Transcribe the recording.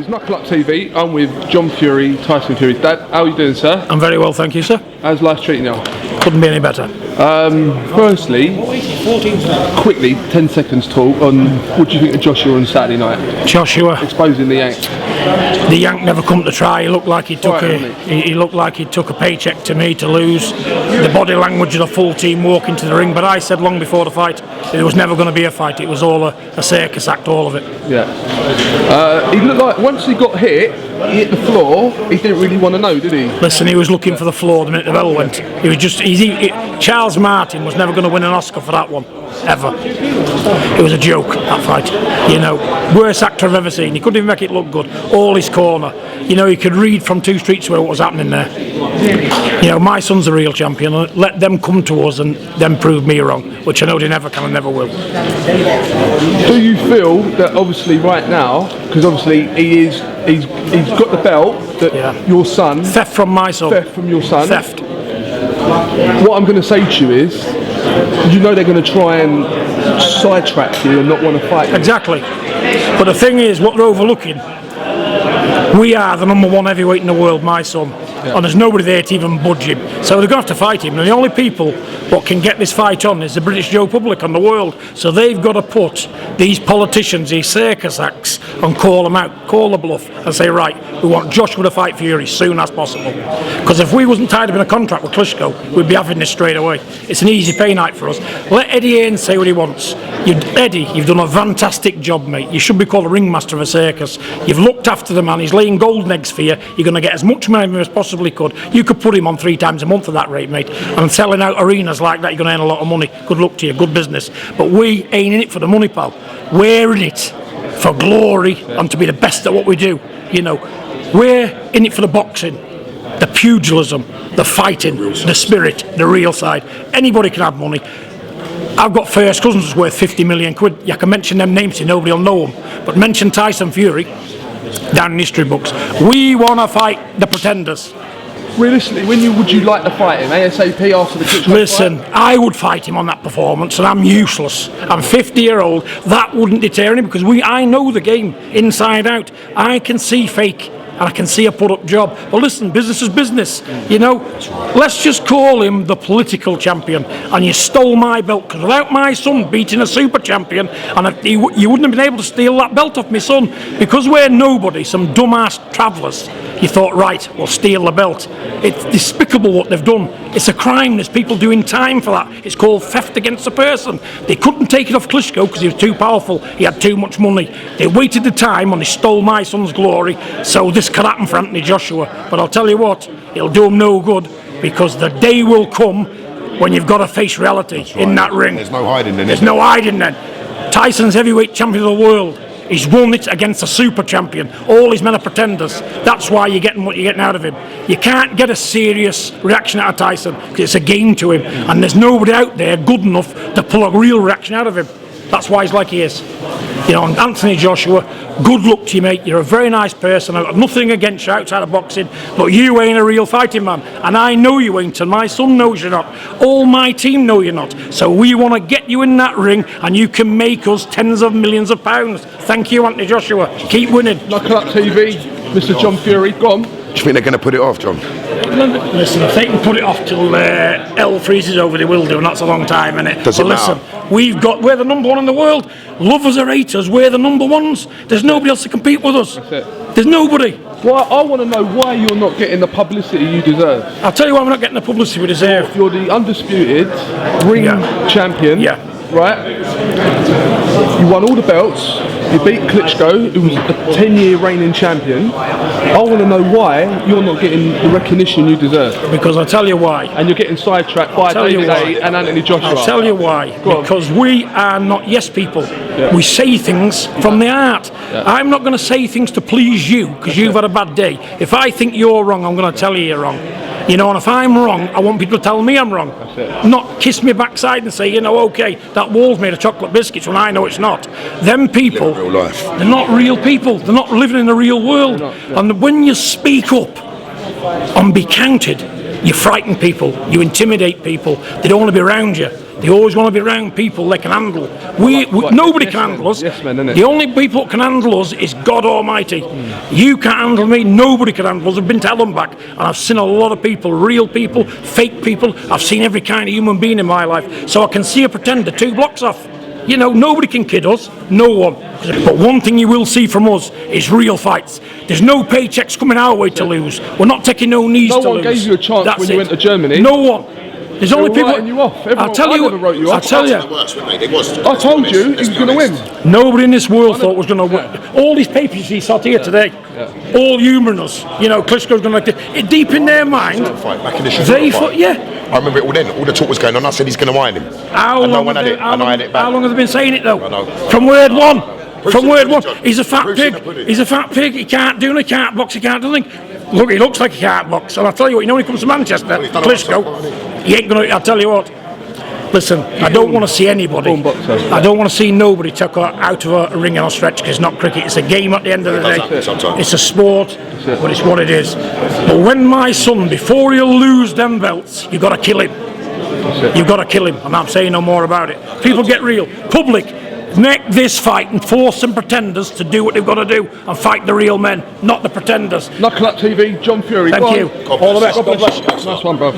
This is Knuckle-up TV. I'm with John Fury, Tyson Fury's dad. How are you doing, sir? I'm very well, thank you, sir. How's life treating you? Couldn't be any better. Firstly, quickly, 10 seconds talk on what do you think of Joshua on Saturday night? Joshua exposing the Yank. The Yank never come to try. He looked like he took he looked like he took a paycheck to me to lose. The body language of the full team walking to the ring. But I said long before the fight that it was never going to be a fight. It was all a circus act, all of it. Yeah. He looked like once he got hit, he hit the floor. He didn't really want to know, did he? Listen, he was looking for the floor the minute the bell went. He was just. Charles Martin was never going to win an Oscar for that one, ever. It was a joke, that fight. You know, worst actor I've ever seen. He couldn't even make it look good. All his corner. You know, he could read from 2 streets away what was happening there. You know, my son's a real champion. Let them come to us and then prove me wrong, which I know they never can and never will. Do you feel that obviously right now, because obviously he's got the belt that your son... Theft from my son. Theft from your son. Theft. What I'm going to say to you is, you know they're going to try and sidetrack you and not want to fight you. Exactly. But the thing is, what they're overlooking, we are the #1 heavyweight in the world, my son. Yeah. And there's nobody there to even budge him. So they're going to have to fight him. And the only people what can get this fight on is the British Joe public and the world. So they've got to put these politicians, these circus acts, and call them out, call the bluff, and say, right, we want Joshua to fight Fury as soon as possible. Because if we wasn't tied up in a contract with Klitschko, we'd be having this straight away. It's an easy pay night for us. Let Eddie Hearn say what he wants. Eddie, you've done a fantastic job, mate. You should be called a ringmaster of a circus. You've looked after the man. He's laying golden eggs for you. You're going to get as much money as possibly could. You could put him on 3 times a month at that rate, mate. And selling out arenas like that, you're going to earn a lot of money. Good luck to you, good business. But we ain't in it for the money, pal. We're in it for glory and to be the best at what we do. You know, we're in it for the boxing, the pugilism, the fighting, the spirit, the real side. Anybody can have money. I've got first cousins that's worth 50 million quid. You can mention them names to nobody will know them. But mention Tyson Fury down in history books. We want to fight the pretenders. Realistically, would you like to fight him ASAP after the Klitschko Listen, fight? I would fight him on that performance, and I'm useless. I'm 50-year-old. That wouldn't deter him because I know the game inside out. I can see fake. And I can see a put-up job. But listen, business is business, you know. Let's just call him the political champion. And you stole my belt, because without my son beating a super champion, and you wouldn't have been able to steal that belt off my son. Because we're nobody, some dumbass travellers, you thought, right, we'll steal the belt. It's despicable what they've done. It's a crime. There's people doing time for that. It's called theft against a person. They couldn't take it off Klitschko because he was too powerful. He had too much money. They waited the time and they stole my son's glory. So this could happen for Anthony Joshua. But I'll tell you what, it'll do him no good because the day will come when you've got to face reality in that ring. There's no hiding then. There's no hiding then. Tyson's heavyweight champion of the world. He's won it against a super champion. All his men are pretenders. That's why you're getting what you're getting out of him. You can't get a serious reaction out of Tyson because it's a game to him. And there's nobody out there good enough to pull a real reaction out of him. That's why he's like he is. You know, and Anthony Joshua, good luck to you, mate. You're a very nice person. I've got nothing against you outside of boxing, but you ain't a real fighting man. And I know you ain't, and my son knows you're not. All my team know you're not. So we want to get you in that ring, and you can make us tens of millions of pounds. Thank you, Anthony Joshua. Keep winning. Knuckle-up TV, Mr. John Fury, go on. Do you think they're going to put it off, John? Listen, if they can put it off till hell freezes over, they will do, and that's a long time, innit? Does it matter? Listen, we're the #1 in the world. Lovers or haters, we're the #1s. There's nobody else to compete with us. That's it. There's nobody. Well, I want to know why you're not getting the publicity you deserve. I'll tell you why we're not getting the publicity we deserve. You're the undisputed ring champion, right? You won all the belts. You beat Klitschko, who was a 10-year reigning champion. I want to know why you're not getting the recognition you deserve. Because I'll tell you why. And you're getting sidetracked by David A and Anthony Joshua. I'll tell you why. Because we are not yes people. We say things from the heart. I'm not going to say things to please you because you've had a bad day. If I think you're wrong, I'm going to tell you you're wrong. You know, and if I'm wrong, I want people to tell me I'm wrong. Not kiss me backside and say, you know, okay, that wall's made of chocolate biscuits when I know it's not. Them people, real life. They're not real people. They're not living in the real world. And when you speak up and be counted, you frighten people, you intimidate people. They don't want to be around you. They always want to be around people they can handle. Nobody can handle us. Yes, man, innit? The only people that can handle us is God Almighty. You can't handle me, nobody can handle us. I've been to hell and back, and I've seen a lot of people, real people, fake people. I've seen every kind of human being in my life. So I can see a pretender 2 blocks off. You know, nobody can kid us, no one. But one thing you will see from us is real fights. There's no paychecks coming our way to lose. We're not taking no knees to lose. No one gave you a chance when you went to Germany. No one. There's only people writing you off. I'll tell you. Wrote you off. I'll tell you. I told you he was going to win. Nobody in this world thought was going to win. All these papers you see sat here today, all humouring us. You know, Klitschko's going to like deep in their mind. They thought, I remember it all then. All the talk was going on. I said he's going to win him. How long have they been saying it though? I know. From word one. From word one. He's a fat pig. He's a fat pig. He can't do anything. He can't box. He can't do anything. Look, he looks like he can't box. And I'll tell you what, you know when he comes to Manchester, Klitschko, he ain't going to, I'll tell you what. Listen, I don't want to see anybody. I don't want to see nobody took out of a ring on a stretch, because it's not cricket. It's a game at the end of the day. It's a sport, but it's what it is. But when my son, before he'll lose them belts, you've got to kill him. You've got to kill him, and I'm saying no more about it. People get real. Public, make this fight and force some pretenders to do what they've got to do and fight the real men, not the pretenders. Knuckle-up TV, John Fury. Thank you. All the best. God bless you. Nice one, bro.